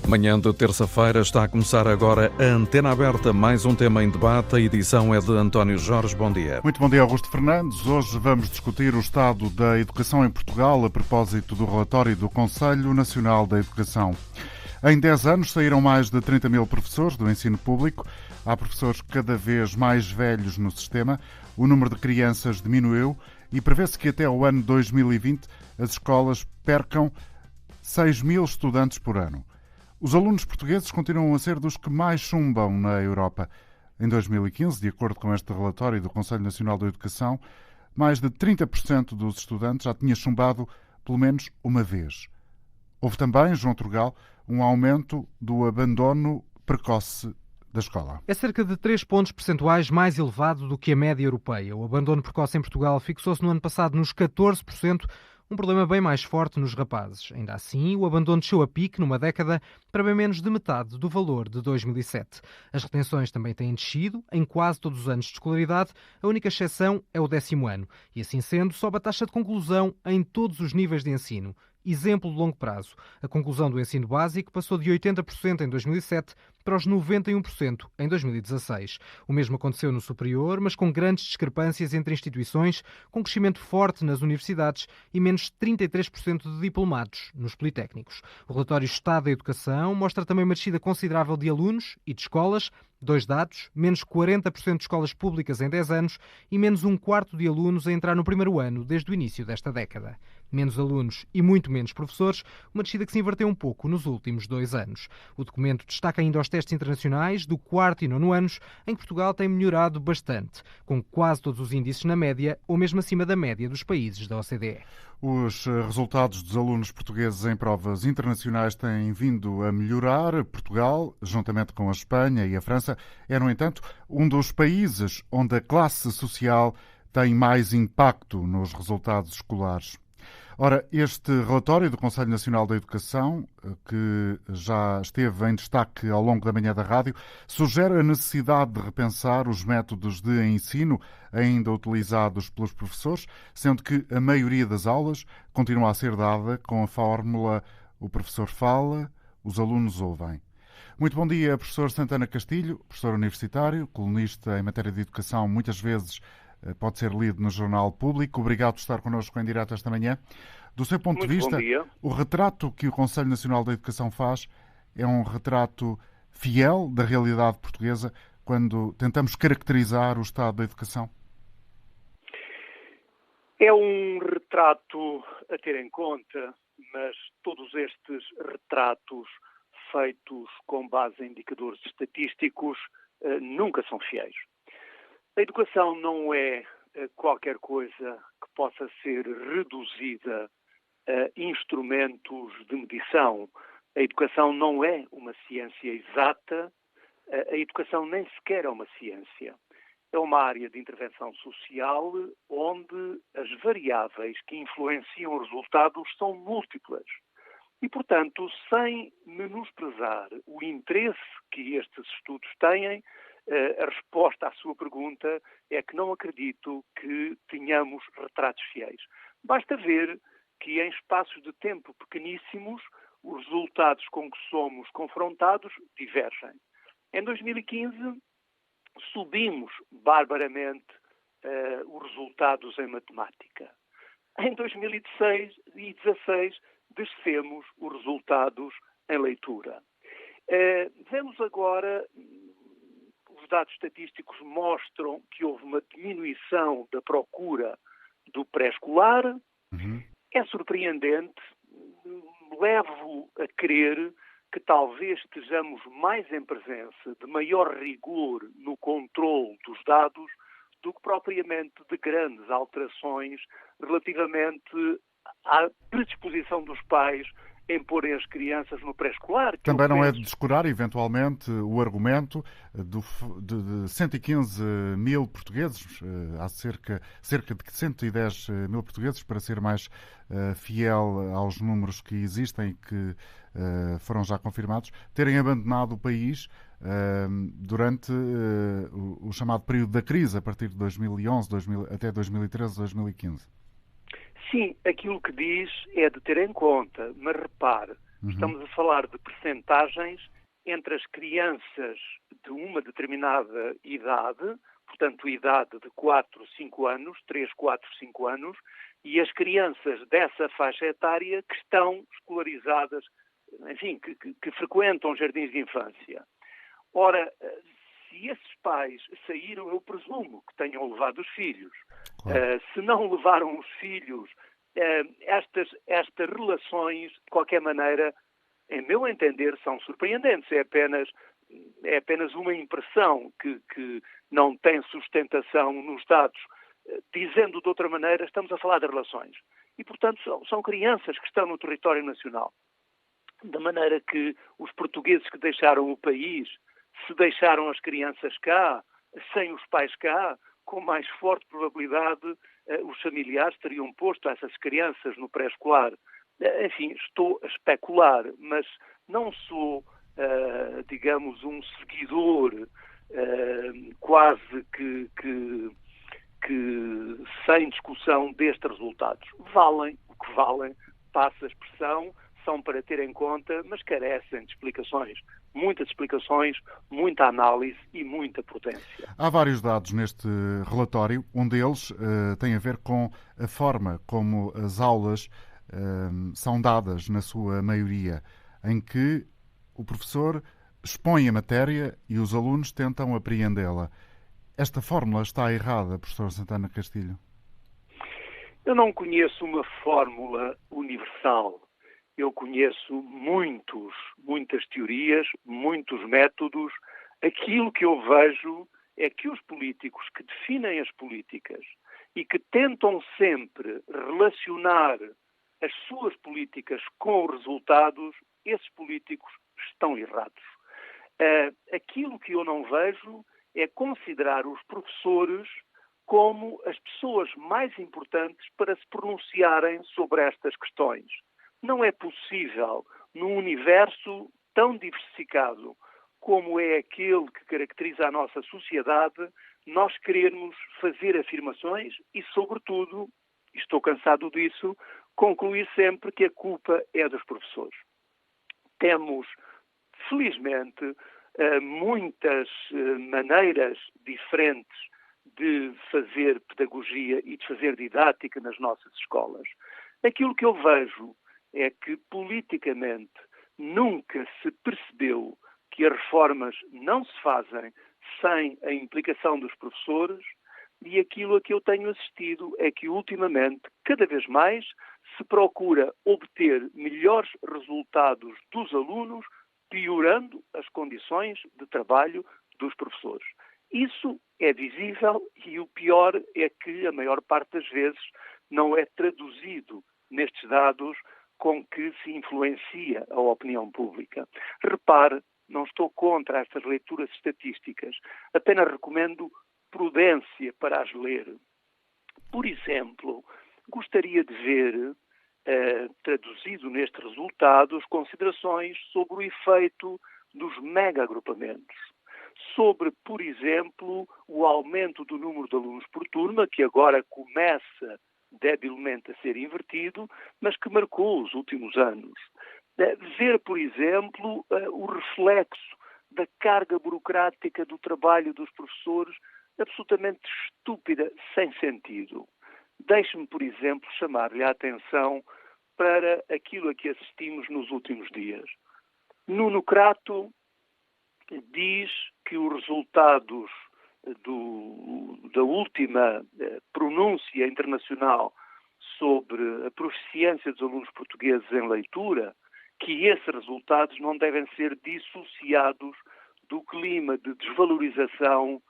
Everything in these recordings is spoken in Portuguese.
Manhã de terça-feira está a começar agora a Antena Aberta, mais um tema em debate. A edição é de António Jorge. Bom dia. Muito bom dia, Augusto Fernandes. Hoje vamos discutir o estado da educação em Portugal a propósito do relatório do Conselho Nacional da Educação. Em 10 anos saíram mais de 30 mil professores do ensino público. Há professores cada vez mais velhos no sistema. O número de crianças diminuiu e prevê-se que até o ano 2020 as escolas percam 6 mil estudantes por ano. Os alunos portugueses continuam a ser dos que mais chumbam na Europa. Em 2015, de acordo com este relatório do Conselho Nacional da Educação, mais de 30% dos estudantes já tinha chumbado pelo menos uma vez. Houve também, João Trugal, um aumento do abandono precoce da escola. É cerca de 3 pontos percentuais mais elevado do que a média europeia. O abandono precoce em Portugal fixou-se no ano passado nos 14%, um problema bem mais forte nos rapazes. Ainda assim, o abandono desceu a pique numa década para bem menos de metade do valor de 2007. As retenções também têm descido em quase todos os anos de escolaridade. A única exceção é o 10º ano. E assim sendo, sobe a taxa de conclusão em todos os níveis de ensino. Exemplo de longo prazo. A conclusão do ensino básico passou de 80% em 2007 para os 91% em 2016. O mesmo aconteceu no superior, mas com grandes discrepâncias entre instituições, com crescimento forte nas universidades e menos 33% de diplomados nos politécnicos. O relatório Estado da Educação mostra também uma descida considerável de alunos e de escolas. 2 dados, menos 40% de escolas públicas em 10 anos e menos um quarto de alunos a entrar no primeiro ano desde o início desta década. Menos alunos e muito menos professores, uma descida que se inverteu um pouco nos últimos 2 anos. O documento destaca ainda os testes internacionais do 4º e 9º anos, em que Portugal tem melhorado bastante, com quase todos os índices na média ou mesmo acima da média dos países da OCDE. Os resultados dos alunos portugueses em provas internacionais têm vindo a melhorar. Portugal, juntamente com a Espanha e a França, é, no entanto, um dos países onde a classe social tem mais impacto nos resultados escolares. Ora, este relatório do Conselho Nacional da Educação, que já esteve em destaque ao longo da manhã da rádio, sugere a necessidade de repensar os métodos de ensino ainda utilizados pelos professores, sendo que a maioria das aulas continua a ser dada com a fórmula o professor fala, os alunos ouvem. Muito bom dia, professor Santana Castilho, professor universitário, colunista em matéria de educação, muitas vezes pode ser lido no Jornal Público. Obrigado por estar connosco em direto esta manhã. Do seu ponto de vista, o retrato que o Conselho Nacional da Educação faz é um retrato fiel da realidade portuguesa quando tentamos caracterizar o estado da educação? É um retrato a ter em conta, mas todos estes retratos feitos com base em indicadores estatísticos nunca são fiéis. A educação não é qualquer coisa que possa ser reduzida a instrumentos de medição. A educação não é uma ciência exata, a educação nem sequer é uma ciência. É uma área de intervenção social onde as variáveis que influenciam os resultados são múltiplas. E, portanto, sem menosprezar o interesse que estes estudos têm, a resposta à sua pergunta é que não acredito que tenhamos retratos fiéis. Basta ver que em espaços de tempo pequeníssimos os resultados com que somos confrontados divergem. Em 2015 subimos barbaramente os resultados em matemática. Em 2016 descemos os resultados em leitura. Vemos agora, os dados estatísticos mostram que houve uma diminuição da procura do pré-escolar. É surpreendente, levo a crer que talvez estejamos mais em presença de maior rigor no controle dos dados do que propriamente de grandes alterações relativamente à predisposição dos pais em porem as crianças no pré-escolar. Também não é de descurar, eventualmente, o argumento de 115 mil portugueses, há cerca de 110 mil portugueses, para ser mais fiel aos números que existem e que foram já confirmados, terem abandonado o país durante o chamado período da crise, a partir de 2011 até 2013, 2015. Sim, aquilo que diz é de ter em conta, mas repare, Estamos a falar de percentagens entre as crianças de uma determinada idade, portanto, idade de 4, 5 anos, 3, 4, 5 anos, e as crianças dessa faixa etária que estão escolarizadas, enfim, que frequentam jardins de infância. Ora, se esses pais saíram, eu presumo que tenham levado os filhos. Claro. Se não levaram os filhos, estas relações, de qualquer maneira, em meu entender, são surpreendentes. É apenas uma impressão que não tem sustentação nos dados. Dizendo de outra maneira, estamos a falar de relações. E, portanto, são crianças que estão no território nacional. De maneira que os portugueses que deixaram o país, se deixaram as crianças cá, sem os pais cá, com mais forte probabilidade os familiares teriam posto essas crianças no pré-escolar. Enfim, estou a especular, mas não sou, digamos, um seguidor quase que sem discussão destes resultados. Valem o que valem, passa a expressão, são para ter em conta, mas carecem de explicações. Muitas explicações, muita análise e muita prudência. Há vários dados neste relatório. Um deles tem a ver com a forma como as aulas são dadas, na sua maioria, em que o professor expõe a matéria e os alunos tentam apreendê-la. Esta fórmula está errada, professor Santana Castilho? Eu não conheço uma fórmula universal. Eu conheço muitas teorias, muitos métodos. Aquilo que eu vejo é que os políticos que definem as políticas e que tentam sempre relacionar as suas políticas com os resultados, esses políticos estão errados. Aquilo que eu não vejo é considerar os professores como as pessoas mais importantes para se pronunciarem sobre estas questões. Não é possível, num universo tão diversificado como é aquele que caracteriza a nossa sociedade, nós querermos fazer afirmações e, sobretudo, estou cansado disso, concluir sempre que a culpa é dos professores. Temos, felizmente, muitas maneiras diferentes de fazer pedagogia e de fazer didática nas nossas escolas. Aquilo que eu vejo é que, politicamente, nunca se percebeu que as reformas não se fazem sem a implicação dos professores, e aquilo a que eu tenho assistido é que, ultimamente, cada vez mais, se procura obter melhores resultados dos alunos, piorando as condições de trabalho dos professores. Isso é visível e o pior é que, a maior parte das vezes, não é traduzido nestes dados com que se influencia a opinião pública. Repare, não estou contra estas leituras estatísticas, apenas recomendo prudência para as ler. Por exemplo, gostaria de ver, traduzido nestes resultados, considerações sobre o efeito dos mega-agrupamentos. Sobre, por exemplo, o aumento do número de alunos por turma, que agora começa debilmente a ser invertido, mas que marcou os últimos anos. Ver, por exemplo, o reflexo da carga burocrática do trabalho dos professores, absolutamente estúpida, sem sentido. Deixe-me, por exemplo, chamar-lhe a atenção para aquilo a que assistimos nos últimos dias. Nuno Crato diz que os resultados da última pronúncia internacional sobre a proficiência dos alunos portugueses em leitura, que esses resultados não devem ser dissociados do clima de desvalorização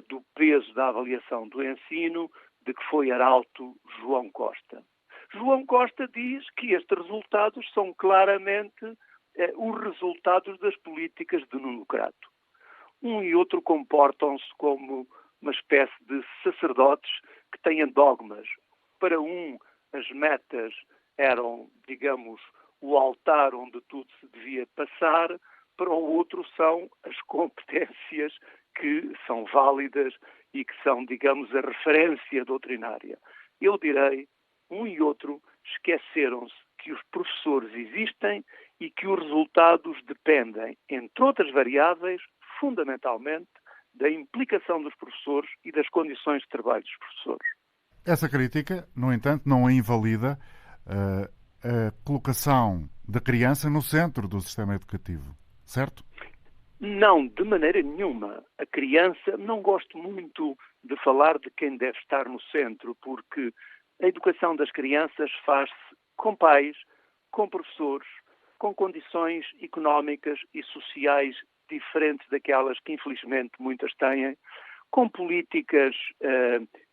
do peso da avaliação do ensino de que foi arauto João Costa. João Costa diz que estes resultados são claramente os resultados das políticas de Nuno Crato. Um e outro comportam-se como uma espécie de sacerdotes que têm dogmas. Para um, as metas eram, digamos, o altar onde tudo se devia passar, para o outro são as competências que são válidas e que são, digamos, a referência doutrinária. Eu direi, um e outro esqueceram-se que os professores existem e que os resultados dependem, entre outras variáveis, fundamentalmente, da implicação dos professores e das condições de trabalho dos professores. Essa crítica, no entanto, não invalida a colocação da criança no centro do sistema educativo, certo? Não, de maneira nenhuma. A criança, não gosto muito de falar de quem deve estar no centro, porque a educação das crianças faz-se com pais, com professores, com condições económicas e sociais diferentes daquelas que infelizmente muitas têm, com políticas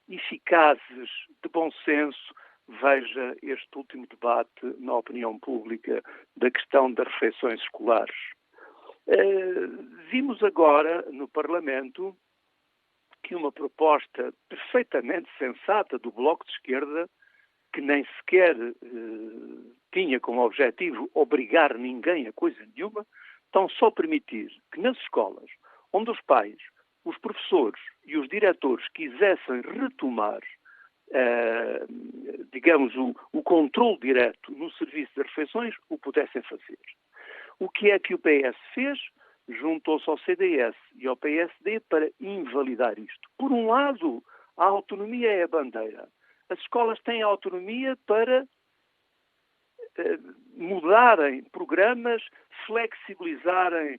eficazes de bom senso. Veja este último debate na opinião pública da questão das refeições escolares. Vimos agora no Parlamento que uma proposta perfeitamente sensata do Bloco de Esquerda, que nem sequer tinha como objetivo obrigar ninguém a coisa nenhuma, tão só permitir que nas escolas, onde os pais, os professores e os diretores quisessem retomar, digamos, o controle direto no serviço de refeições, o pudessem fazer. O que é que o PS fez? Juntou-se ao CDS e ao PSD para invalidar isto. Por um lado, a autonomia é a bandeira. As escolas têm autonomia para mudarem programas, flexibilizarem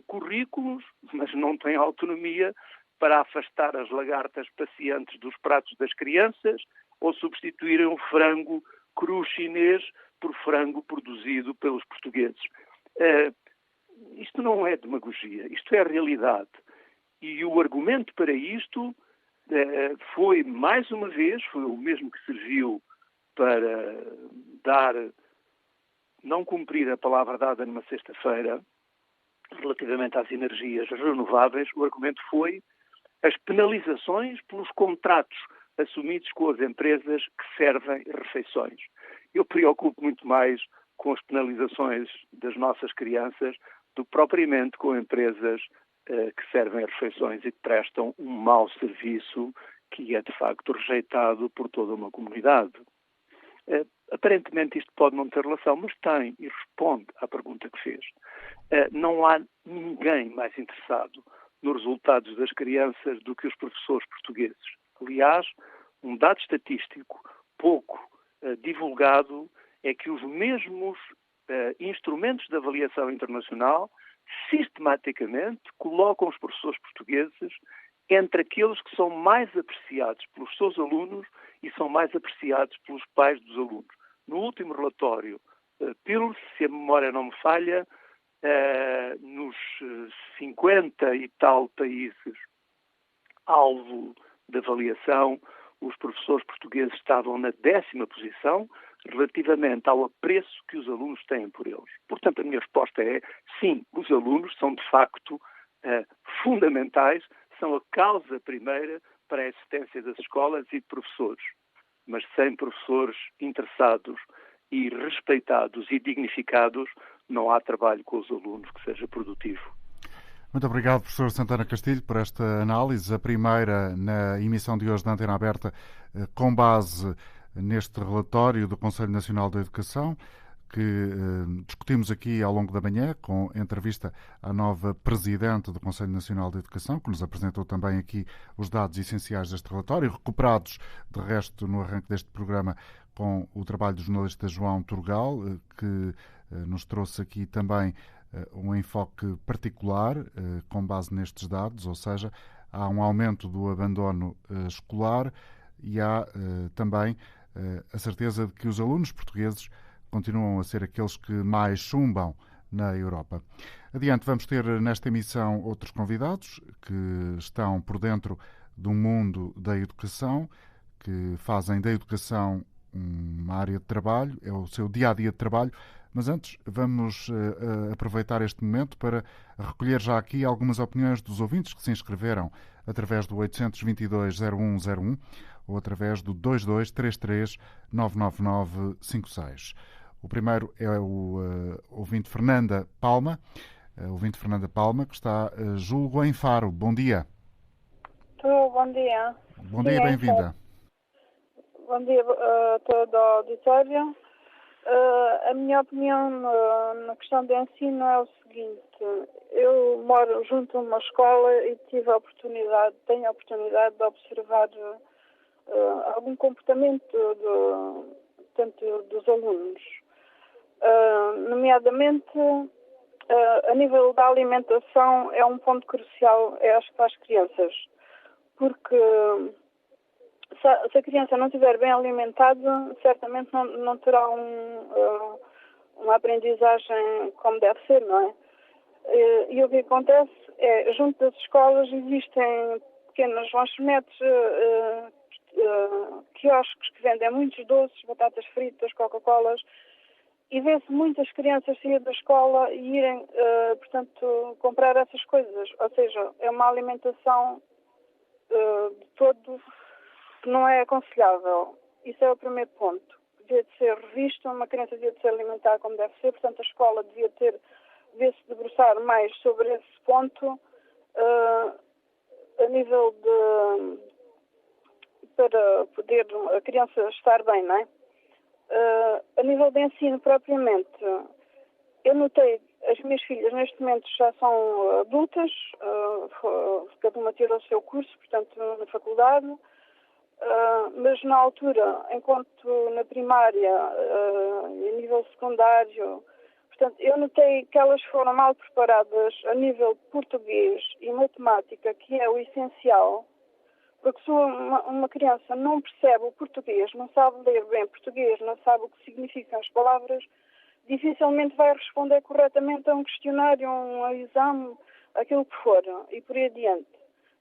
currículos, mas não têm autonomia para afastar as lagartas pacientes dos pratos das crianças ou substituírem um frango cru chinês por frango produzido pelos portugueses. Isto não é demagogia, isto é a realidade. E o argumento para isto foi, mais uma vez, foi o mesmo que serviu para não cumprir a palavra dada numa sexta-feira, relativamente às energias renováveis. O argumento foi as penalizações pelos contratos assumidos com as empresas que servem refeições. Eu preocupo muito mais com as penalizações das nossas crianças do que propriamente com empresas que servem refeições e que prestam um mau serviço que é de facto rejeitado por toda uma comunidade. Aparentemente isto pode não ter relação, mas tem, e responde à pergunta que fez. Não há ninguém mais interessado nos resultados das crianças do que os professores portugueses. Aliás, um dado estatístico pouco divulgado é que os mesmos instrumentos de avaliação internacional sistematicamente colocam os professores portugueses entre aqueles que são mais apreciados pelos seus alunos e são mais apreciados pelos pais dos alunos. No último relatório, PIRLS, se a memória não me falha, nos 50 e tal países alvo de avaliação, os professores portugueses estavam na 10ª posição relativamente ao apreço que os alunos têm por eles. Portanto, a minha resposta é sim, os alunos são de facto fundamentais, são a causa primeira para a existência das escolas e de professores. Mas sem professores interessados e respeitados e dignificados, não há trabalho com os alunos que seja produtivo. Muito obrigado, professor Santana Castilho, por esta análise, a primeira na emissão de hoje da Antena Aberta, com base neste relatório do Conselho Nacional da Educação, que discutimos aqui ao longo da manhã, com entrevista à nova Presidente do Conselho Nacional da Educação, que nos apresentou também aqui os dados essenciais deste relatório, recuperados, de resto, no arranque deste programa, com o trabalho do jornalista João Turgal, que nos trouxe aqui também um enfoque particular com base nestes dados, ou seja, há um aumento do abandono escolar e há também a certeza de que os alunos portugueses continuam a ser aqueles que mais chumbam na Europa. Adiante, vamos ter nesta emissão outros convidados que estão por dentro do mundo da educação, que fazem da educação uma área de trabalho, é o seu dia-a-dia de trabalho. Mas antes, vamos aproveitar este momento para recolher já aqui algumas opiniões dos ouvintes que se inscreveram através do 822-0101 ou através do 2233-99956. O primeiro é o ouvinte Fernanda Palma, que está, julgo, em Faro. Bom dia. Bom dia. Bom dia, bem-vinda. Bom dia a todo o auditório. A minha opinião na questão do ensino é o seguinte: eu moro junto a uma escola e tenho a oportunidade de observar algum comportamento tanto dos alunos, nomeadamente a nível da alimentação é um ponto crucial, acho que para as crianças, porque se a criança não estiver bem alimentada, certamente não terá uma aprendizagem como deve ser, não é? E o que acontece é, junto das escolas existem pequenas lanchonetes, quiosques que vendem muitos doces, batatas fritas, Coca-Colas, e vê-se muitas crianças sair da escola e irem, portanto, comprar essas coisas. Ou seja, é uma alimentação de todo que não é aconselhável. Isso é o primeiro ponto. Devia de ser revisto, uma criança devia de ser alimentada como deve ser, portanto a escola devia se debruçar mais sobre esse ponto a nível para poder a criança estar bem, não é? A nível de ensino propriamente, eu notei, as minhas filhas neste momento já são adultas, cada uma tirou o seu curso, portanto na faculdade, mas na altura, enquanto na primária e a nível secundário, portanto, eu notei que elas foram mal preparadas a nível português e matemática, que é o essencial, porque se uma criança não percebe o português, não sabe ler bem português, não sabe o que significam as palavras, dificilmente vai responder corretamente a um questionário, a um exame, aquilo que for, e por aí adiante.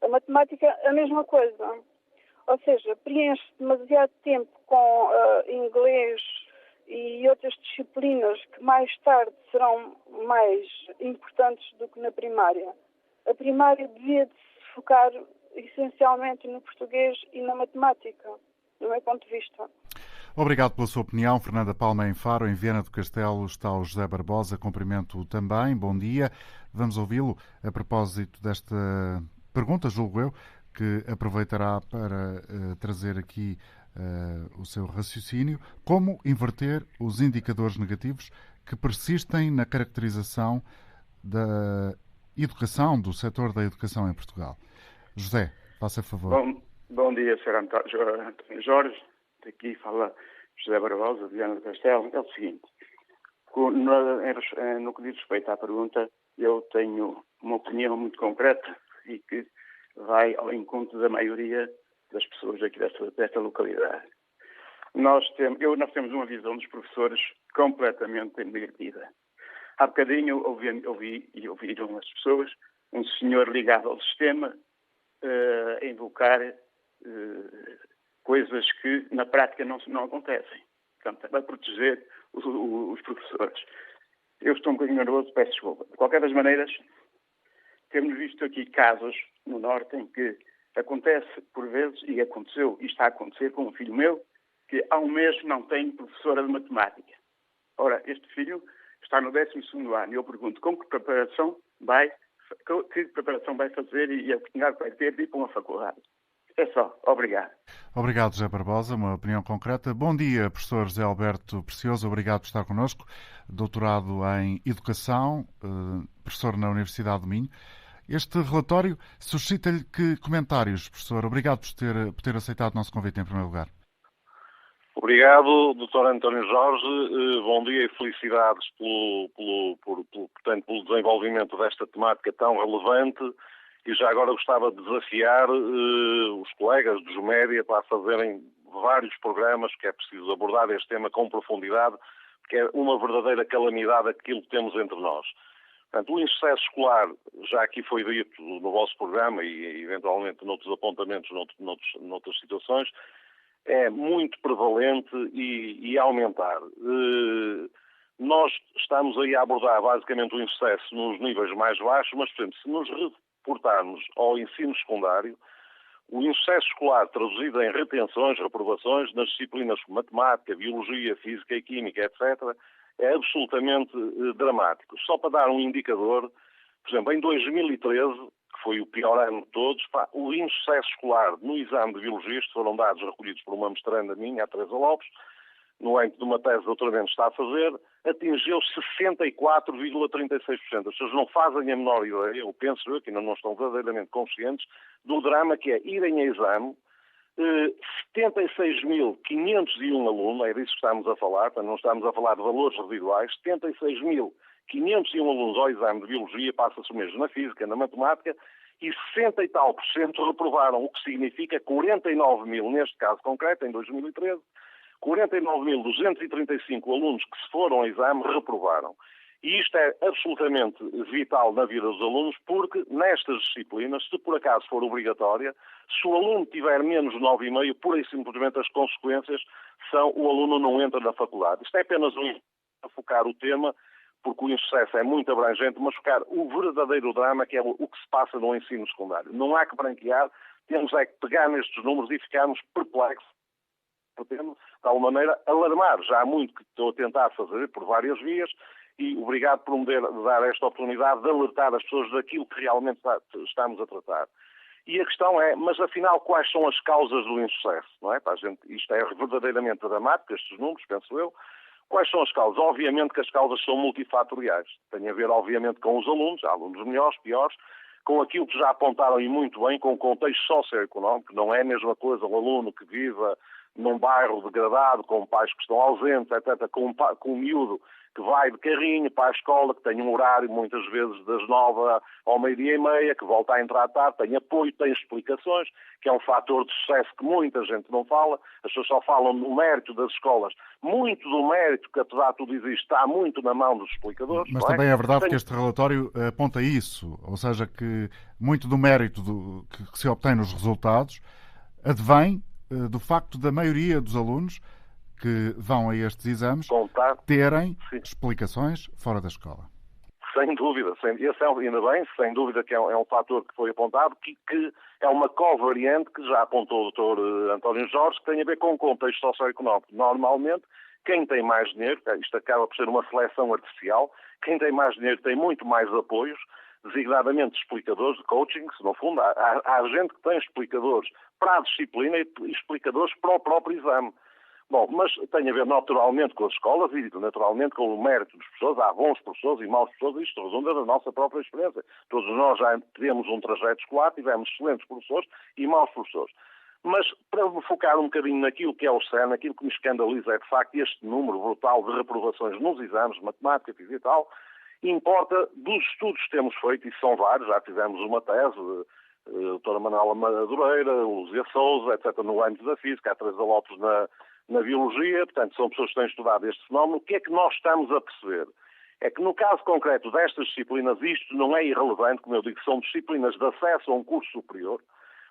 A matemática, a mesma coisa. Ou seja, preenche demasiado tempo com inglês e outras disciplinas que mais tarde serão mais importantes do que na primária. A primária devia de se focar essencialmente no português e na matemática, do meu ponto de vista. Obrigado pela sua opinião, Fernanda Palma em Faro. Em Viana do Castelo está o José Barbosa, cumprimento também. Bom dia. Vamos ouvi-lo a propósito desta pergunta, julgo eu, que aproveitará para trazer aqui o seu raciocínio. Como inverter os indicadores negativos que persistem na caracterização da educação, do setor da educação em Portugal? José, faça favor. Bom dia, Sr. António Jorge. Daqui fala José Barbosa, de Viana do Castelo. É o seguinte, no que diz respeito à pergunta, eu tenho uma opinião muito concreta e que vai ao encontro da maioria das pessoas aqui desta localidade. Nós temos uma visão dos professores completamente negativa. Há bocadinho ouviram as pessoas, um senhor ligado ao sistema, a invocar coisas que na prática não acontecem. Portanto, vai proteger os professores. Eu estou um bocadinho nervoso, peço desculpa. De qualquer das maneiras, temos visto aqui casos no Norte em que acontece por vezes, e aconteceu, e está a acontecer com um filho meu, que há um mês não tem professora de matemática. Ora, este filho está no 12º ano e eu pergunto que preparação vai fazer e a oportunidade que vai ter de ir para uma faculdade. É só. Obrigado. Obrigado, José Barbosa. Uma opinião concreta. Bom dia, professor José Alberto Precioso. Obrigado por estar connosco. Doutorado em Educação, professor na Universidade do Minho. Este relatório suscita-lhe que comentários, professor? Obrigado por ter aceitado o nosso convite em primeiro lugar. Obrigado, Dr. António Jorge. Bom dia e felicidades pelo desenvolvimento desta temática tão relevante. E já agora gostava de desafiar os colegas dos média para fazerem vários programas, que é preciso abordar este tema com profundidade, porque é uma verdadeira calamidade aquilo que temos entre nós. Portanto, o insucesso escolar, já aqui foi dito no vosso programa e eventualmente noutros apontamentos, noutras situações, é muito prevalente e a aumentar. Nós estamos aí a abordar basicamente o insucesso nos níveis mais baixos, mas, por exemplo, se nos reportarmos ao ensino secundário, o insucesso escolar traduzido em retenções, reprovações nas disciplinas como matemática, biologia, física e química, etc., é absolutamente dramático. Só para dar um indicador, por exemplo, em 2013, que foi o pior ano de todos, o insucesso escolar no exame de biologia, foram dados recolhidos por uma mestranda minha, a Teresa Lopes, no âmbito de uma tese de doutoramento está a fazer, atingiu 64,36%. As pessoas não fazem a menor ideia, eu penso que ainda não estão verdadeiramente conscientes do drama que é irem a exame. 76.501 alunos, é disso que estamos a falar, portanto, não estamos a falar de valores residuais, 76.501 alunos ao exame de Biologia, passa-se o mesmo na Física, na Matemática, e 60 e tal por cento reprovaram, o que significa 49 mil, neste caso concreto, em 2013, 49.235 alunos que se foram ao exame reprovaram. E isto é absolutamente vital na vida dos alunos, porque nestas disciplinas, se por acaso for obrigatória, se o aluno tiver menos de 9,5, pura e simplesmente as consequências são o aluno não entra na faculdade. Isto é apenas a focar o tema, porque o insucesso é muito abrangente, mas focar o verdadeiro drama, que é o que se passa no ensino secundário. Não há que branquear, temos é que pegar nestes números e ficarmos perplexos. Podemos, de alguma maneira, alarmar. Já há muito que estou a tentar fazer por várias vias, e obrigado por me dar esta oportunidade de alertar as pessoas daquilo que realmente estamos a tratar. E a questão é, mas afinal, quais são as causas do insucesso? Não é? Para a gente, isto é verdadeiramente dramático, estes números, penso eu. Quais são as causas? Obviamente que as causas são multifatoriais. Tem a ver, obviamente, com os alunos, há alunos melhores, piores, com aquilo que já apontaram e muito bem, com o contexto socioeconómico. Não é a mesma coisa um aluno que viva num bairro degradado, com pais que estão ausentes, etc., com um miúdo que vai de carrinho para a escola, que tem um horário muitas vezes das 9 ao 12:30, que volta a entrar tarde, tem apoio, tem explicações, que é um fator de sucesso que muita gente não fala. As pessoas só falam do mérito das escolas. Muito do mérito, que apesar de tudo existe, está muito na mão dos explicadores. Mas também é verdade que este relatório aponta isso, ou seja, que muito do mérito que se obtém nos resultados advém do facto da maioria dos alunos que vão a estes exames terem explicações fora da escola. Sem dúvida. Esse ainda bem, sem dúvida que é um fator que foi apontado, que é uma covariante que já apontou o Dr. António Jorge, que tem a ver com o contexto socioeconómico. Normalmente, quem tem mais dinheiro, isto acaba por ser uma seleção artificial, quem tem mais dinheiro tem muito mais apoios, designadamente explicadores de coaching, no fundo, há gente que tem explicadores para a disciplina e explicadores para o próprio exame. Bom, mas tem a ver naturalmente com as escolas e naturalmente com o mérito dos professores. Há bons professores e maus professores, isto resulta da nossa própria experiência. Todos nós já tivemos um trajeto escolar, tivemos excelentes professores e maus professores. Mas para me focar um bocadinho naquilo que é o CERN, aquilo que me escandaliza é de facto este número brutal de reprovações nos exames de matemática, física e tal, importa dos estudos que temos feito, e são vários, já tivemos uma tese, a doutora Manuela Madureira, Luzia Souza, etc., no âmbito da física, a Teresa Lopes na biologia, portanto, são pessoas que têm estudado este fenómeno. O que é que nós estamos a perceber? É que no caso concreto destas disciplinas, isto não é irrelevante, como eu digo, são disciplinas de acesso a um curso superior.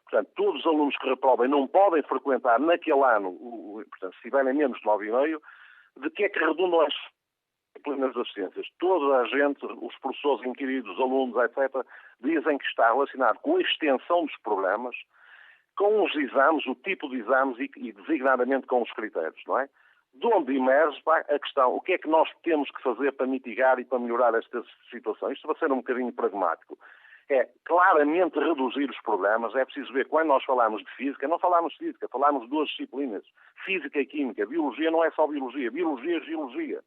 Portanto, todos os alunos que reprovem não podem frequentar naquele ano, portanto, se tiverem menos de 9,5, de que é que redundam as disciplinas das ciências? Toda a gente, os professores inquiridos, os alunos, etc., dizem que está relacionado com a extensão dos programas, com os exames, o tipo de exames e designadamente com os critérios, não é? De onde emerge a questão, o que é que nós temos que fazer para mitigar e para melhorar esta situação? Isto vai ser um bocadinho pragmático. É claramente reduzir os problemas. É preciso ver, quando nós falamos de física, não falamos de física, falamos de duas disciplinas, física e química. Biologia não é só biologia, biologia é geologia.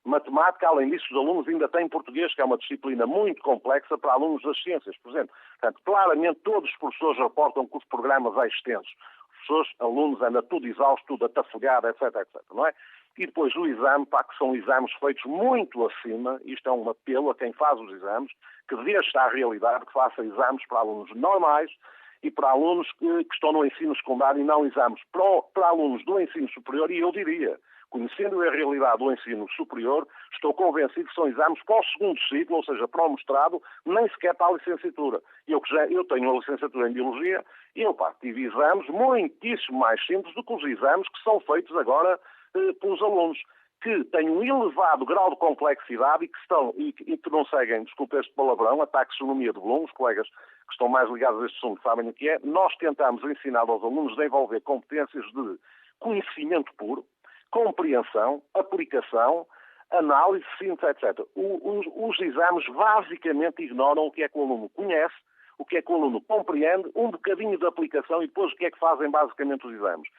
Matemática, além disso, os alunos ainda têm português, que é uma disciplina muito complexa para alunos das ciências, por exemplo. Portanto, claramente todos os professores reportam que os programas são extensos. Os professores, alunos, andam tudo exausto, tudo atafegado, etc., não é? E depois o exame, que são exames feitos muito acima, isto é um apelo a quem faz os exames, que deixa a realidade, que faça exames para alunos normais e para alunos que estão no ensino secundário e não exames para alunos do ensino superior, e eu diria, conhecendo a realidade do ensino superior, estou convencido que são exames para o segundo ciclo, ou seja, para o mestrado, nem sequer para a licenciatura. Eu tenho a licenciatura em Biologia e eu tive exames muitíssimo mais simples do que os exames que são feitos agora pelos alunos, que têm um elevado grau de complexidade e que não seguem, desculpe este palavrão, a taxonomia de Bloom. Os colegas que estão mais ligados a este assunto sabem o que é. Nós tentamos ensinar aos alunos a desenvolver competências de conhecimento puro, compreensão, aplicação, análise, síntese, etc. Os exames basicamente ignoram o que é que o aluno conhece, o que é que o aluno compreende, um bocadinho de aplicação e depois o que é que fazem basicamente os exames.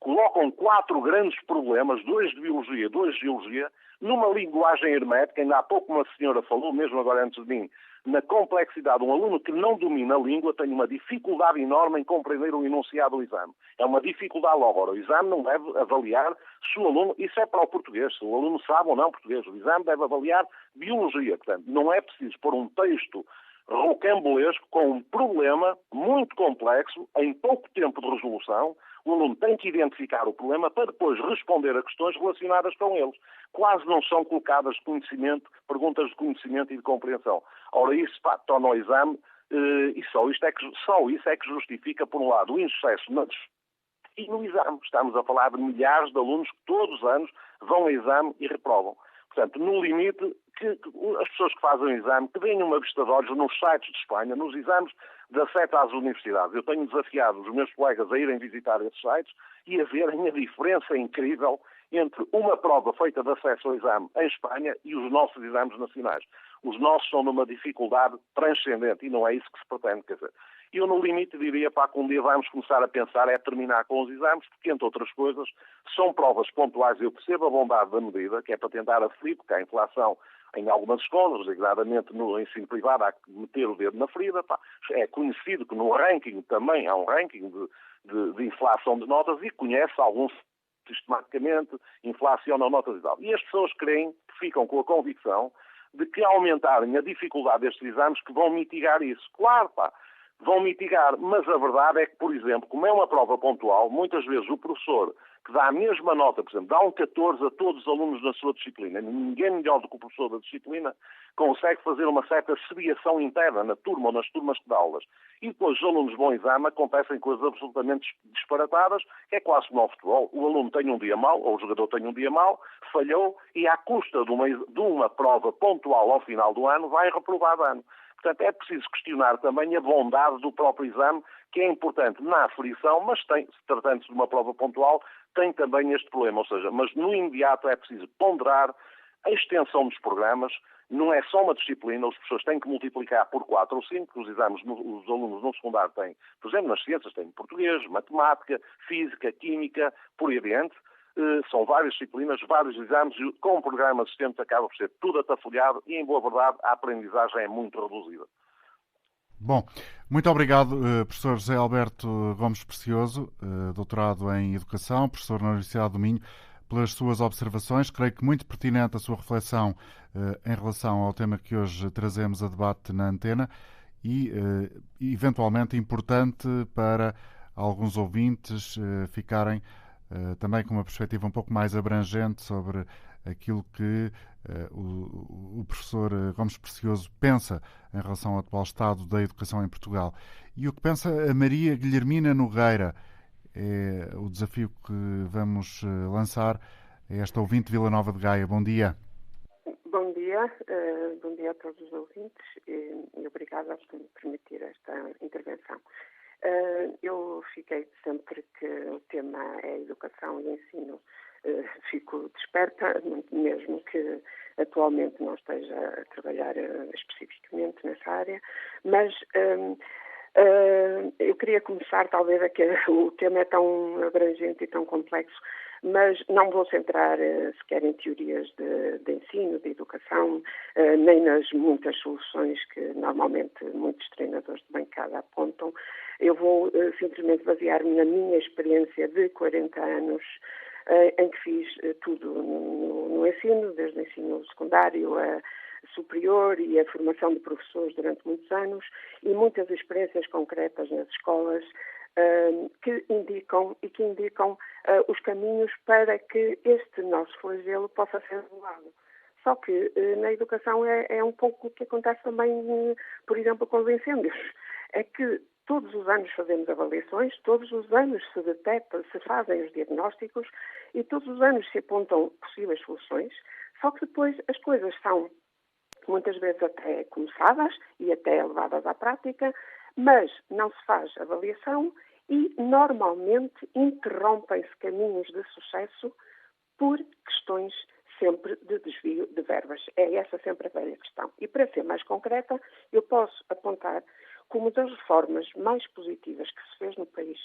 colocam 4 grandes problemas, 2 de biologia, 2 de geologia, numa linguagem hermética. Ainda há pouco uma senhora falou, mesmo agora antes de mim, na complexidade. Um aluno que não domina a língua tem uma dificuldade enorme em compreender o enunciado do exame. É uma dificuldade logo. Ora, o exame não deve avaliar se o aluno, isso é para o português, se o aluno sabe ou não português. O exame deve avaliar biologia. Portanto, não é preciso pôr um texto rocambolesco com um problema muito complexo, em pouco tempo de resolução. O aluno tem que identificar o problema para depois responder a questões relacionadas com eles. Quase não são colocadas de conhecimento, perguntas de conhecimento e de compreensão. Ora, isso torna o exame, e só isso é que justifica, por um lado, o insucesso e no exame. Estamos a falar de milhares de alunos que todos os anos vão ao exame e reprovam. Portanto, no limite, que as pessoas que fazem o exame, que deem uma vista de olhos nos sites de Espanha, nos exames de acesso às universidades. Eu tenho desafiado os meus colegas a irem visitar esses sites e a verem a diferença incrível entre uma prova feita de acesso ao exame em Espanha e os nossos exames nacionais. Os nossos são numa dificuldade transcendente e não é isso que se pretende. Quer dizer, eu, no limite, diria que um dia vamos começar a pensar é terminar com os exames, porque, entre outras coisas, são provas pontuais. Eu percebo a bondade da medida, que é para tentar aferir, porque há inflação em algumas escolas, designadamente no ensino privado, há que meter o dedo na ferida. É conhecido que no ranking também há um ranking de inflação de notas e conhece alguns sistematicamente, inflacionam notas e tal. E as pessoas creem, ficam com a convicção de que aumentarem a dificuldade destes exames que vão mitigar isso. Claro, vão mitigar, mas a verdade é que, por exemplo, como é uma prova pontual, muitas vezes o professor que dá a mesma nota, por exemplo, dá um 14 a todos os alunos na sua disciplina, ninguém melhor do que o professor da disciplina consegue fazer uma certa seriação interna na turma ou nas turmas que dá aulas. E depois os alunos vão ao exame, acontecem coisas absolutamente disparatadas, que é quase como ao futebol. O aluno tem um dia mau, ou o jogador tem um dia mau, falhou, e à custa de uma prova pontual ao final do ano, vai reprovar de ano. Portanto, é preciso questionar também a bondade do próprio exame, que é importante na aferição, mas se tratando-se de uma prova pontual, tem também este problema. Ou seja, mas no imediato é preciso ponderar a extensão dos programas. Não é só uma disciplina, os professores têm que multiplicar por 4 ou 5, os exames, os alunos no secundário têm, por exemplo, nas ciências têm português, matemática, física, química, por aí adiante. São várias disciplinas, vários exames, e com programas existentes acaba por ser tudo atafolhado e, em boa verdade, a aprendizagem é muito reduzida. Bom, muito obrigado, professor José Alberto Gomes Precioso, doutorado em Educação, professor na Universidade do Minho, pelas suas observações. Creio que muito pertinente a sua reflexão em relação ao tema que hoje trazemos a debate na Antena e, eventualmente, importante para alguns ouvintes ficarem também com uma perspectiva um pouco mais abrangente sobre aquilo que o professor Gomes Precioso pensa em relação ao atual estado da educação em Portugal. E o que pensa a Maria Guilhermina Nogueira é o desafio que vamos lançar a esta ouvinte de Vila Nova de Gaia. Bom dia. Bom dia a todos os ouvintes e obrigada por me permitir esta intervenção. Eu fiquei sempre que o tema é educação e ensino, fico desperta, mesmo que atualmente não esteja a trabalhar especificamente nessa área, mas eu queria começar, talvez, é que o tema é tão abrangente e tão complexo, mas não vou centrar sequer em teorias de ensino, de educação, nem nas muitas soluções que normalmente muitos treinadores de bancada apontam. Eu vou simplesmente basear-me na minha experiência de 40 anos em que fiz tudo no ensino, desde o ensino secundário a superior e a formação de professores durante muitos anos e muitas experiências concretas nas escolas que indicam os caminhos para que este nosso flagelo possa ser regulado. Só que na educação é um pouco o que acontece também, por exemplo, com os incêndios. É que todos os anos fazemos avaliações, todos os anos se detecta, se fazem os diagnósticos e todos os anos se apontam possíveis soluções, só que depois as coisas são muitas vezes até começadas e até levadas à prática, mas não se faz avaliação e normalmente interrompem-se caminhos de sucesso por questões sempre de desvio de verbas. É essa sempre a velha questão. E para ser mais concreta, eu posso apontar como das reformas mais positivas que se fez no país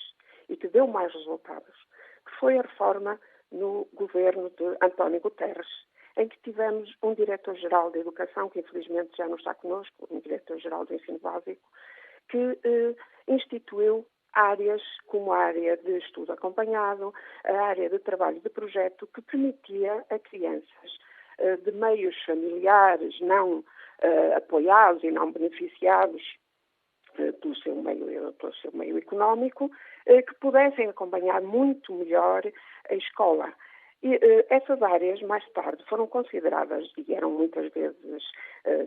e que deu mais resultados, que foi a reforma no governo de António Guterres, em que tivemos um diretor-geral de educação, que infelizmente já não está connosco, um diretor-geral de ensino básico, que instituiu áreas como a área de estudo acompanhado, a área de trabalho de projeto, que permitia a crianças de meios familiares não apoiados e não beneficiados pelo seu meio económico, que pudessem acompanhar muito melhor a escola. E essas áreas, mais tarde, foram consideradas, e eram muitas vezes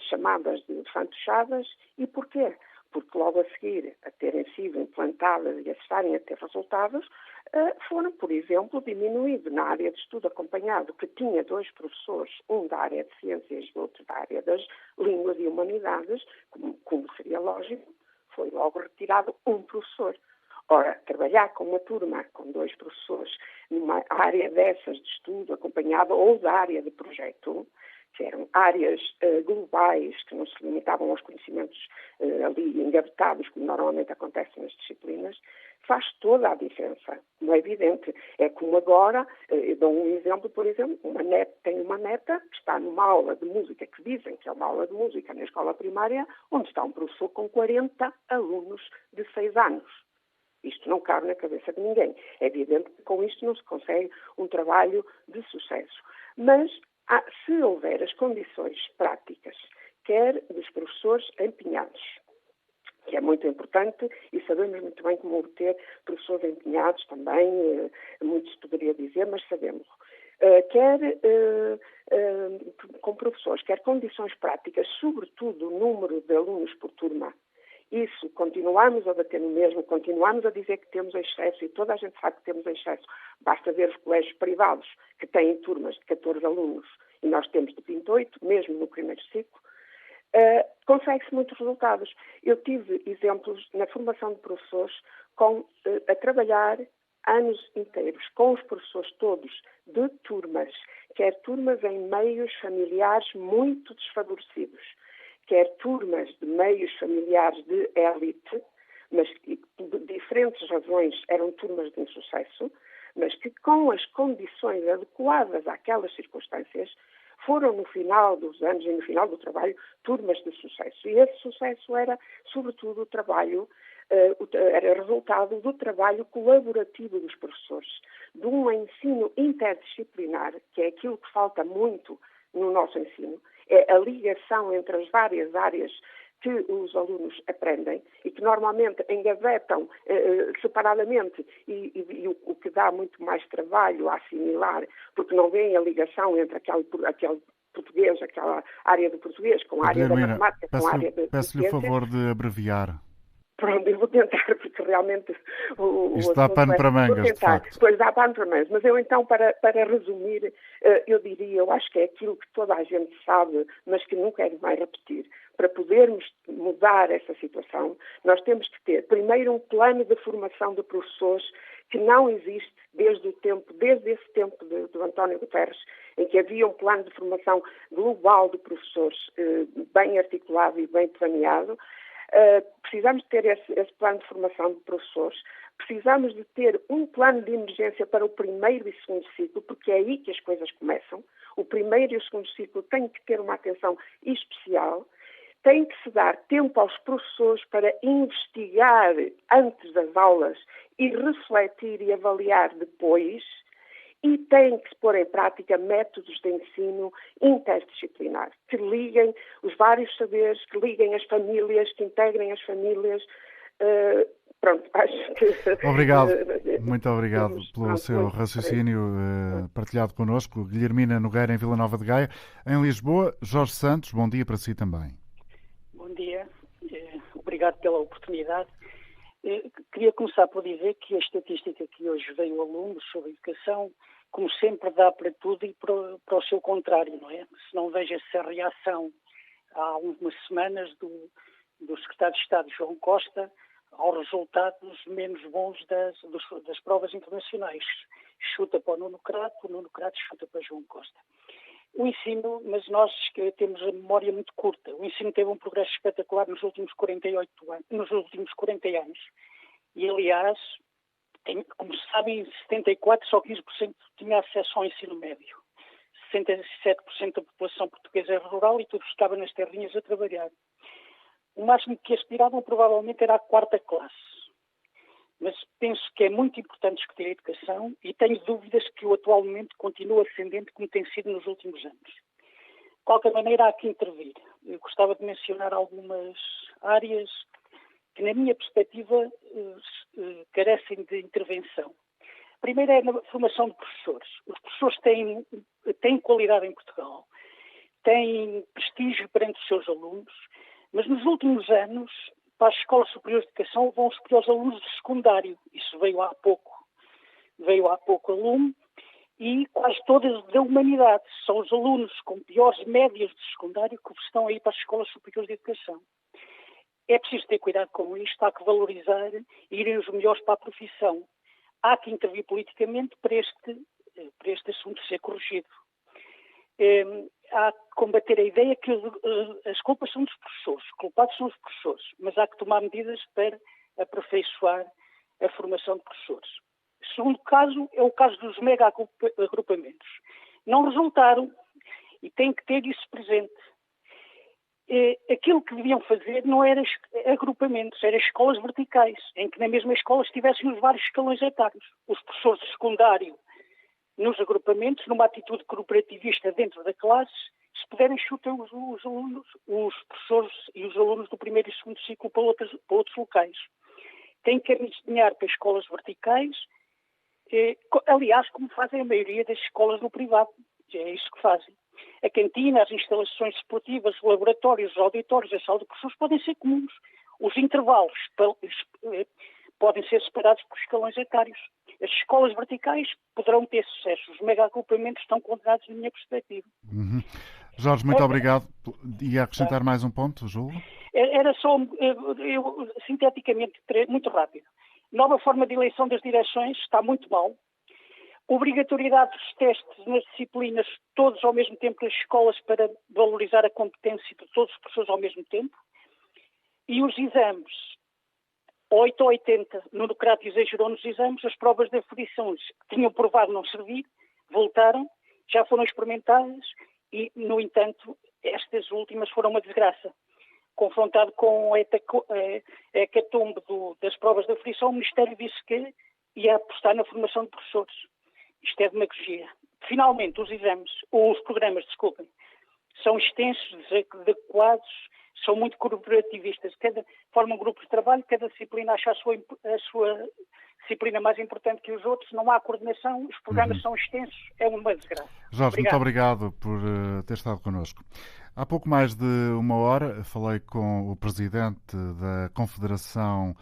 chamadas de fantochadas. E porquê? Porque logo a seguir a terem sido implantadas e a estarem a ter resultados, foram, por exemplo, diminuídos na área de estudo acompanhado, que tinha 2 professores, um da área de ciências e outro da área das línguas e humanidades, como seria lógico, foi logo retirado um professor. Ora, trabalhar com uma turma com 2 professores numa área dessas de estudo acompanhado ou da área de projeto, que eram áreas globais que não se limitavam aos conhecimentos ali engavetados, como normalmente acontece nas disciplinas, faz toda a diferença, não é evidente. É como agora, eu dou um exemplo, por exemplo, tem uma neta que está numa aula de música, que dizem que é uma aula de música na escola primária, onde está um professor com 40 alunos de 6 anos. Isto não cabe na cabeça de ninguém. É evidente que com isto não se consegue um trabalho de sucesso. Mas se houver as condições práticas, quer dos professores empenhados, que é muito importante, e sabemos muito bem como obter professores empenhados também, muito se poderia dizer, mas sabemos. Quer com professores, quer condições práticas, sobretudo o número de alunos por turma. Isso, continuamos a bater no mesmo, continuamos a dizer que temos excesso, e toda a gente sabe que temos excesso. Basta ver os colégios privados, que têm turmas de 14 alunos, e nós temos de 28, mesmo no primeiro ciclo. Consegue-se muitos resultados. Eu tive exemplos na formação de professores a trabalhar anos inteiros com os professores todos de turmas, quer turmas em meios familiares muito desfavorecidos, quer turmas de meios familiares de élite, mas que por diferentes razões eram turmas de insucesso, mas que com as condições adequadas àquelas circunstâncias foram no final dos anos e no final do trabalho turmas de sucesso. E esse sucesso era, sobretudo, o trabalho, era resultado do trabalho colaborativo dos professores, de um ensino interdisciplinar, que é aquilo que falta muito no nosso ensino, é a ligação entre as várias áreas que os alunos aprendem e que normalmente engavetam separadamente e o que dá muito mais trabalho a assimilar, porque não vêem a ligação entre aquele português, aquela área do português com a área da matemática, com a área de Peço-lhe o favor de abreviar. Pronto, eu vou tentar, porque realmente isto dá pano para mangas, de facto. Pois dá pano para mangas, mas eu então, para resumir, eu acho que é aquilo que toda a gente sabe, mas que nunca é demais repetir. Para podermos mudar essa situação, nós temos que ter, primeiro, um plano de formação de professores que não existe desde esse tempo do António Guterres, em que havia um plano de formação global de professores bem articulado e bem planeado. Precisamos de ter esse plano de formação de professores, precisamos de ter um plano de emergência para o primeiro e segundo ciclo, porque é aí que as coisas começam. O primeiro e o segundo ciclo têm que ter uma atenção especial, tem que se dar tempo aos professores para investigar antes das aulas e refletir e avaliar depois, e tem que se pôr em prática métodos de ensino interdisciplinar, que liguem os vários saberes, que liguem as famílias, que integrem as famílias. Pronto, acho que... Obrigado, muito obrigado pelo seu raciocínio partilhado connosco. Guilhermina Nogueira, em Vila Nova de Gaia. Em Lisboa, Jorge Santos, bom dia para si também. Bom dia, obrigado pela oportunidade. Queria começar por dizer que a estatística que hoje veio ao lume sobre educação, como sempre, dá para tudo e para o seu contrário, não é? Se não veja-se a reação há umas semanas do secretário de Estado João Costa aos resultados menos bons das provas internacionais. Chuta para o Nuno Crato chuta para João Costa. O ensino, mas nós temos a memória muito curta. O ensino teve um progresso espetacular nos últimos 40 anos. E, aliás, Como sabem, 74% só 15% tinha acesso ao ensino médio. 67% da população portuguesa é rural e tudo ficava nas terrinhas a trabalhar. O máximo que aspiravam provavelmente era a 4ª classe. Mas penso que é muito importante discutir a educação e tenho dúvidas que o atual momento continua ascendente como tem sido nos últimos anos. De qualquer maneira, há que intervir. Eu gostava de mencionar algumas áreas que, na minha perspectiva, carecem de intervenção. Primeiro é na formação de professores. Os professores têm qualidade em Portugal, têm prestígio perante os seus alunos, mas nos últimos anos, para as escolas superiores de educação, vão escolher os alunos do secundário. Isso veio há pouco a lume, e quase todas da humanidade. São os alunos com piores médias de secundário que estão aí para as escolas superiores de educação. É preciso ter cuidado com isto, há que valorizar e irem os melhores para a profissão. Há que intervir politicamente para este assunto ser corrigido. Há que combater a ideia que as culpas são dos professores, os culpados são os professores, mas há que tomar medidas para aperfeiçoar a formação de professores. O segundo caso é o caso dos mega-agrupamentos. Não resultaram e têm que ter isso presente. Aquilo que deviam fazer não era agrupamentos, eram escolas verticais, em que na mesma escola estivessem os vários escalões etários. Os professores de secundário nos agrupamentos, numa atitude corporativista dentro da classe, se puderem chutar os alunos, os professores e os alunos do primeiro e segundo ciclo para outros locais. Tem que desenhar para escolas verticais, aliás, como fazem a maioria das escolas no privado. É isso que fazem. A cantina, as instalações esportivas, os laboratórios, os auditórios, a sala de professores podem ser comuns. Os intervalos podem ser separados por escalões etários. As escolas verticais poderão ter sucesso. Os mega-agrupamentos estão condenados na minha perspectiva. Uhum. Jorge, muito obrigado. E acrescentar mais um ponto, Júlio? Era só, sinteticamente, muito rápido. Nova forma de eleição das direções está muito mal. Obrigatoriedade dos testes nas disciplinas, todos ao mesmo tempo nas escolas, para valorizar a competência de todos os professores ao mesmo tempo. E os exames, 8 ou 80, no Nuno exagerou nos exames, as provas de aferições que tinham provado não servir, voltaram, já foram experimentadas e, no entanto, estas últimas foram uma desgraça. Confrontado com a hecatombe das provas de aferição, o Ministério disse que ia apostar na formação de professores. Isto é demagogia. Finalmente, os programas, são extensos, desadequados, são muito corporativistas. Formam grupos de trabalho, cada disciplina acha a sua disciplina mais importante que os outros, não há coordenação, os programas são extensos, é uma desgraça. Jorge, muito obrigado por ter estado connosco. Há pouco mais de uma hora falei com o presidente da Confederação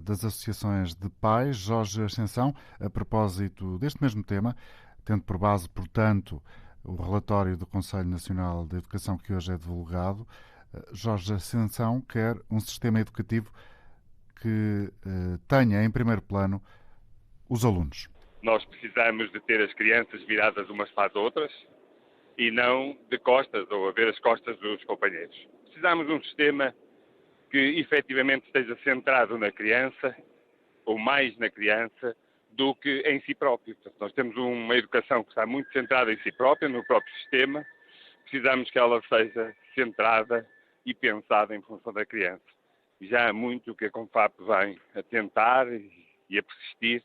das Associações de Pais, Jorge Ascensão, a propósito deste mesmo tema, tendo por base, portanto, o relatório do Conselho Nacional de Educação que hoje é divulgado. Jorge Ascensão quer um sistema educativo que tenha em primeiro plano os alunos. Nós precisamos de ter as crianças viradas umas para as outras e não de costas ou a ver as costas dos companheiros. Precisamos de um sistema que efetivamente esteja centrado na criança, ou mais na criança, do que em si próprio. Portanto, nós temos uma educação que está muito centrada em si própria, no próprio sistema. Precisamos que ela seja centrada e pensada em função da criança. E já há muito que a Confap vem a tentar e a persistir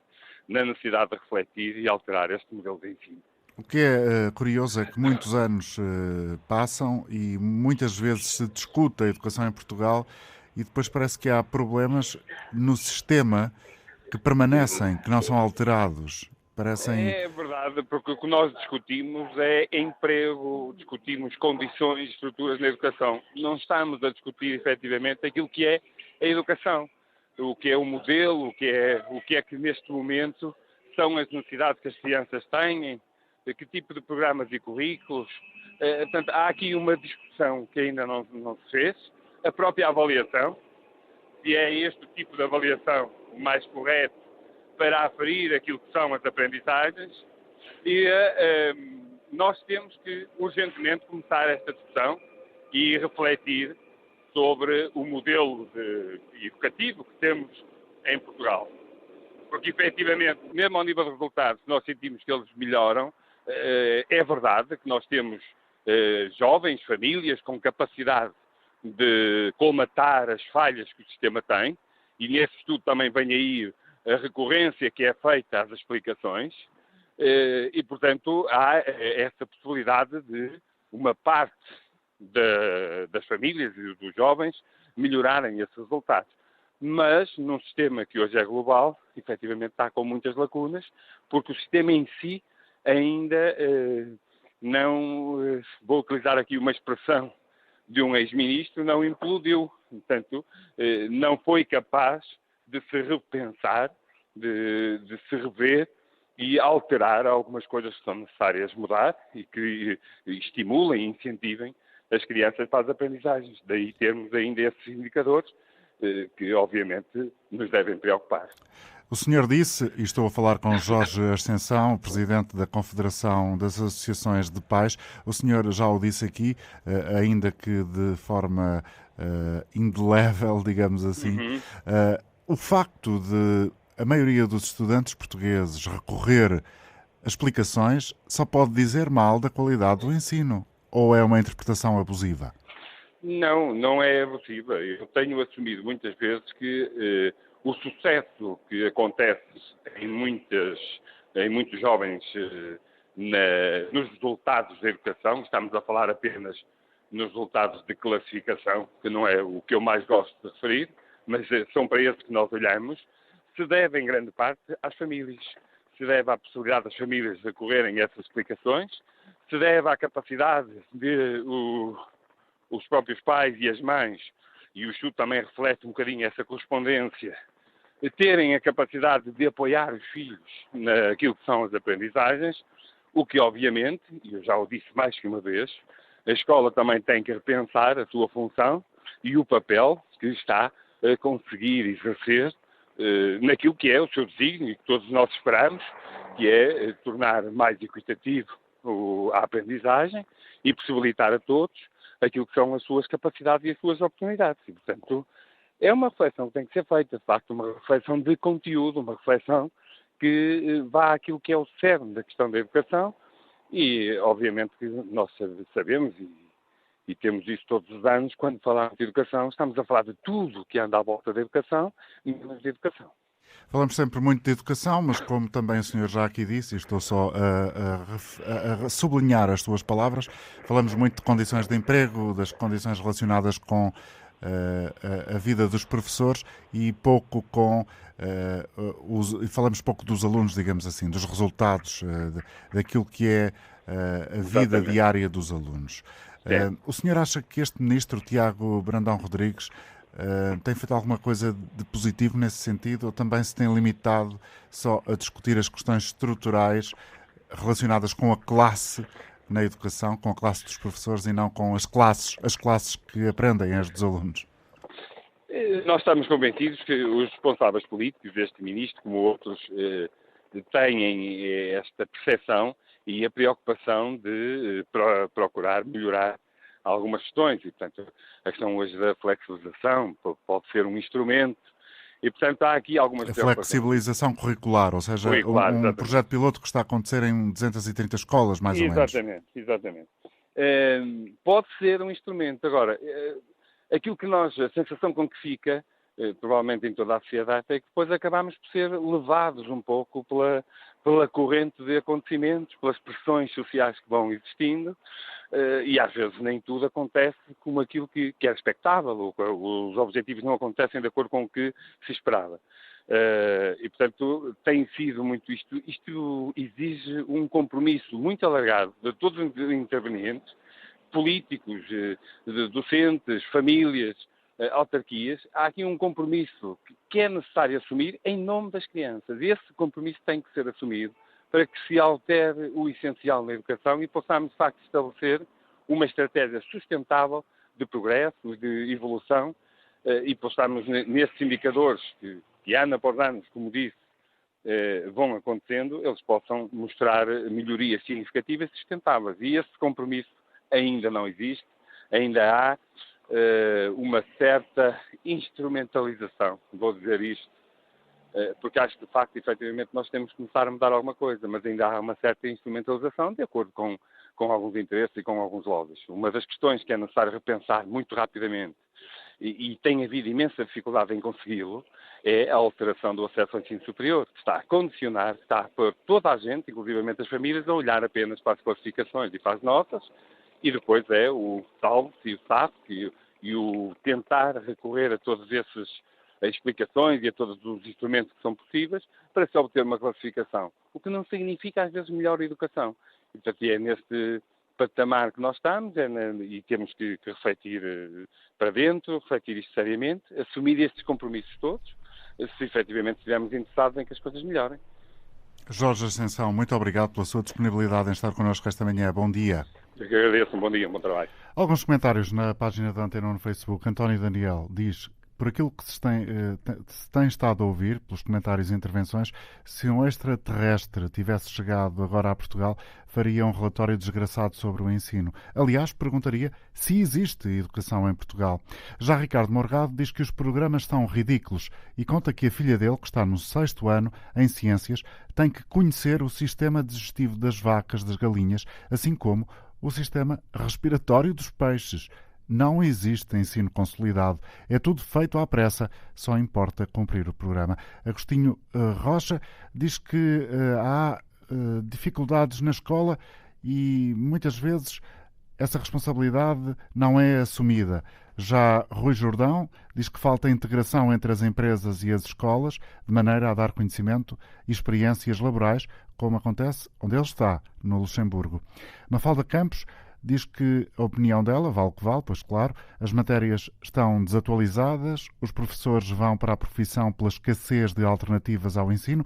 na necessidade de refletir e alterar este modelo de ensino. O que é curioso é que muitos anos passam e muitas vezes se discute a educação em Portugal e depois parece que há problemas no sistema que permanecem, que não são alterados. É verdade, porque o que nós discutimos é emprego, discutimos condições, estruturas na educação. Não estamos a discutir efetivamente aquilo que é a educação, o que é o modelo, o que é que neste momento são as necessidades que as crianças têm, que tipo de programas e currículos. Portanto, há aqui uma discussão que ainda não se fez. A própria avaliação, se é este tipo de avaliação o mais correto para aferir aquilo que são as aprendizagens, e nós temos que urgentemente começar esta discussão e refletir sobre o modelo educativo que temos em Portugal. porque efetivamente, mesmo ao nível de resultados, nós sentimos que eles melhoram. É verdade que nós temos jovens, famílias com capacidade de colmatar as falhas que o sistema tem, e nesse estudo também vem aí a recorrência que é feita às explicações, e portanto há essa possibilidade de uma parte das famílias e dos jovens melhorarem esses resultados. Mas num sistema que hoje é global, efetivamente está com muitas lacunas, porque o sistema em si ainda não, vou utilizar aqui uma expressão de um ex-ministro, não implodiu. Portanto, não foi capaz de se repensar, de se rever e alterar algumas coisas que são necessárias mudar e que estimulem e incentivem as crianças para as aprendizagens. Daí termos ainda esses indicadores que, obviamente, nos devem preocupar. O senhor disse, e estou a falar com Jorge Ascensão, presidente da Confederação das Associações de Pais, o senhor já o disse aqui, ainda que de forma indelével, digamos assim, o facto de a maioria dos estudantes portugueses recorrer a explicações só pode dizer mal da qualidade do ensino, ou é uma interpretação abusiva? Não, não é abusiva. Eu tenho assumido muitas vezes que o sucesso que acontece em muitos jovens nos resultados da educação, estamos a falar apenas nos resultados de classificação, que não é o que eu mais gosto de referir, mas são para esses que nós olhamos, se deve em grande parte às famílias. Se deve à possibilidade das famílias recorrerem a essas explicações, se deve à capacidade de os próprios pais e as mães, e o estudo também reflete um bocadinho essa correspondência, terem a capacidade de apoiar os filhos naquilo que são as aprendizagens, o que obviamente, e eu já o disse mais que uma vez, a escola também tem que repensar a sua função e o papel que está a conseguir exercer naquilo que é o seu desígnio e que todos nós esperamos, que é tornar mais equitativo a aprendizagem e possibilitar a todos aquilo que são as suas capacidades e as suas oportunidades. E, portanto, é uma reflexão que tem que ser feita, de facto, uma reflexão de conteúdo, uma reflexão que vá àquilo que é o cerne da questão da educação e, obviamente, que nós sabemos e temos isso todos os anos, quando falamos de educação, estamos a falar de tudo que anda à volta da educação, menos de educação. Falamos sempre muito de educação, mas como também o senhor já aqui disse, e estou só a sublinhar as suas palavras, falamos muito de condições de emprego, das condições relacionadas com a vida dos professores e pouco falamos pouco dos alunos, digamos assim, dos resultados, daquilo que é a vida diária dos alunos. O senhor acha que este ministro, Tiago Brandão Rodrigues, tem feito alguma coisa de positivo nesse sentido ou também se tem limitado só a discutir as questões estruturais relacionadas com a classe na educação, com a classe dos professores e não com as classes que aprendem as dos alunos? Nós estamos convencidos que os responsáveis políticos deste ministro, como outros, têm esta percepção e a preocupação de procurar melhorar algumas questões. E, portanto, a questão hoje da flexibilização pode ser um instrumento. E, portanto, há aqui algumas preocupações. Flexibilização curricular, ou seja, um projeto piloto que está a acontecer em 230 escolas, mais ou menos. Exatamente. Pode ser um instrumento. Agora, aquilo que a sensação com que fica, provavelmente em toda a sociedade, é que depois acabamos por ser levados um pouco pela corrente de acontecimentos, pelas pressões sociais que vão existindo, e às vezes nem tudo acontece como aquilo que era expectável, os objetivos não acontecem de acordo com o que se esperava. E, portanto, tem sido muito isto. Isto exige um compromisso muito alargado de todos os intervenientes, políticos, docentes, famílias, autarquias. Há aqui um compromisso que é necessário assumir em nome das crianças. E esse compromisso tem que ser assumido para que se altere o essencial na educação e possamos, de facto, estabelecer uma estratégia sustentável de progresso, de evolução, e possamos, nesses indicadores que ano após ano, como disse, vão acontecendo, eles possam mostrar melhorias significativas e sustentáveis. E esse compromisso ainda não existe, ainda há uma certa instrumentalização, vou dizer isto, porque acho que, de facto, efetivamente, nós temos que começar a mudar alguma coisa, mas ainda há uma certa instrumentalização de acordo com alguns interesses e com alguns lobbies. Uma das questões que é necessário repensar muito rapidamente, e tem havido imensa dificuldade em consegui-lo, é a alteração do acesso ao ensino superior, que está a condicionar, está a pôr toda a gente, inclusivamente as famílias, a olhar apenas para as classificações e para as notas, e depois é o SALVS e o SAP e o tentar recorrer a todas essas explicações e a todos os instrumentos que são possíveis para se obter uma classificação. O que não significa, às vezes, melhor educação. E, portanto, é neste patamar que nós estamos e temos que refletir para dentro, refletir isto seriamente, assumir estes compromissos todos, se efetivamente estivermos interessados em que as coisas melhorem. Jorge Ascensão, muito obrigado pela sua disponibilidade em estar connosco esta manhã. Bom dia. Eu agradeço, um bom dia, um bom trabalho. Alguns comentários na página da Antena no Facebook. António Daniel diz: por aquilo que se tem estado a ouvir, pelos comentários e intervenções, se um extraterrestre tivesse chegado agora a Portugal, faria um relatório desgraçado sobre o ensino. Aliás, perguntaria se existe educação em Portugal. Já Ricardo Morgado diz que os programas são ridículos e conta que a filha dele, que está no 6º ano em Ciências, tem que conhecer o sistema digestivo das vacas, das galinhas, assim como o sistema respiratório dos peixes. Não existe ensino consolidado. É tudo feito à pressa. Só importa cumprir o programa. Agostinho Rocha diz que há dificuldades na escola e muitas vezes essa responsabilidade não é assumida. Já Rui Jordão diz que falta integração entre as empresas e as escolas, de maneira a dar conhecimento e experiências laborais, como acontece onde ele está, no Luxemburgo. Mafalda Campos diz que a opinião dela, vale o que vale, pois claro, as matérias estão desatualizadas, os professores vão para a profissão pela escassez de alternativas ao ensino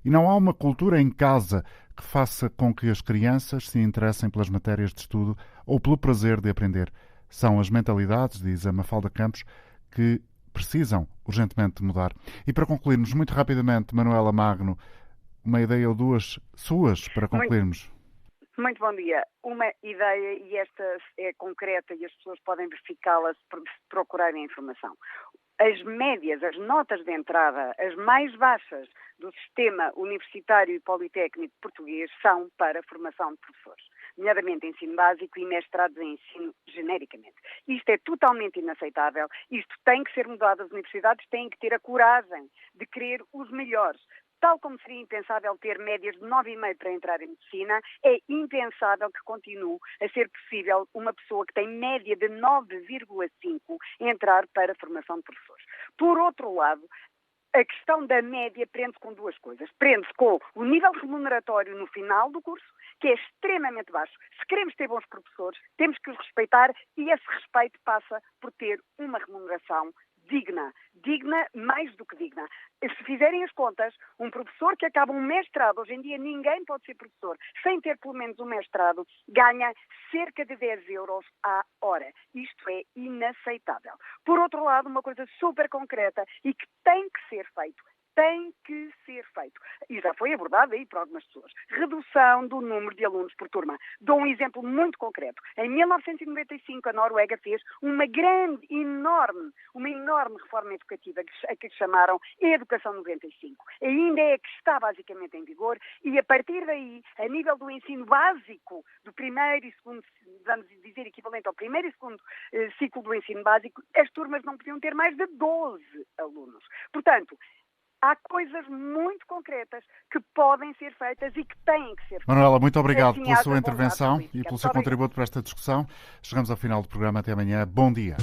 e não há uma cultura em casa que faça com que as crianças se interessem pelas matérias de estudo ou pelo prazer de aprender. São as mentalidades, diz a Mafalda Campos, que precisam urgentemente mudar. E para concluirmos muito rapidamente, Manuela Magno, uma ideia ou duas suas para concluirmos. Muito bom dia. Uma ideia, e esta é concreta e as pessoas podem verificá-la se procurarem informação. As médias, as notas de entrada, as mais baixas do sistema universitário e politécnico português são para a formação de professores, nomeadamente ensino básico e mestrados em ensino genericamente. Isto é totalmente inaceitável. Isto tem que ser mudado. As universidades têm que ter a coragem de querer os melhores. Tal como seria impensável ter médias de 9,5 para entrar em medicina, é impensável que continue a ser possível uma pessoa que tem média de 9,5 entrar para a formação de professores. Por outro lado, a questão da média prende-se com duas coisas. Prende-se com o nível remuneratório no final do curso, que é extremamente baixo. Se queremos ter bons professores, temos que os respeitar e esse respeito passa por ter uma remuneração digna, mais do que digna. Se fizerem as contas, um professor que acaba um mestrado, hoje em dia ninguém pode ser professor sem ter pelo menos um mestrado, ganha cerca de 10 euros à hora. Isto é inaceitável. Por outro lado, uma coisa super concreta e que tem que ser feito. E já foi abordado aí por algumas pessoas. Redução do número de alunos por turma. Dou um exemplo muito concreto. Em 1995, a Noruega fez uma enorme reforma educativa, a que chamaram Educação 95. Ainda é que está basicamente em vigor e, a partir daí, a nível do ensino básico, do primeiro e segundo, vamos dizer, equivalente ao primeiro e segundo ciclo do ensino básico, as turmas não podiam ter mais de 12 alunos. Portanto, há coisas muito concretas que podem ser feitas e que têm que ser feitas. Manuela, muito obrigado pela sua intervenção e pelo seu contributo para esta discussão. Chegamos ao final do programa. Até amanhã. Bom dia.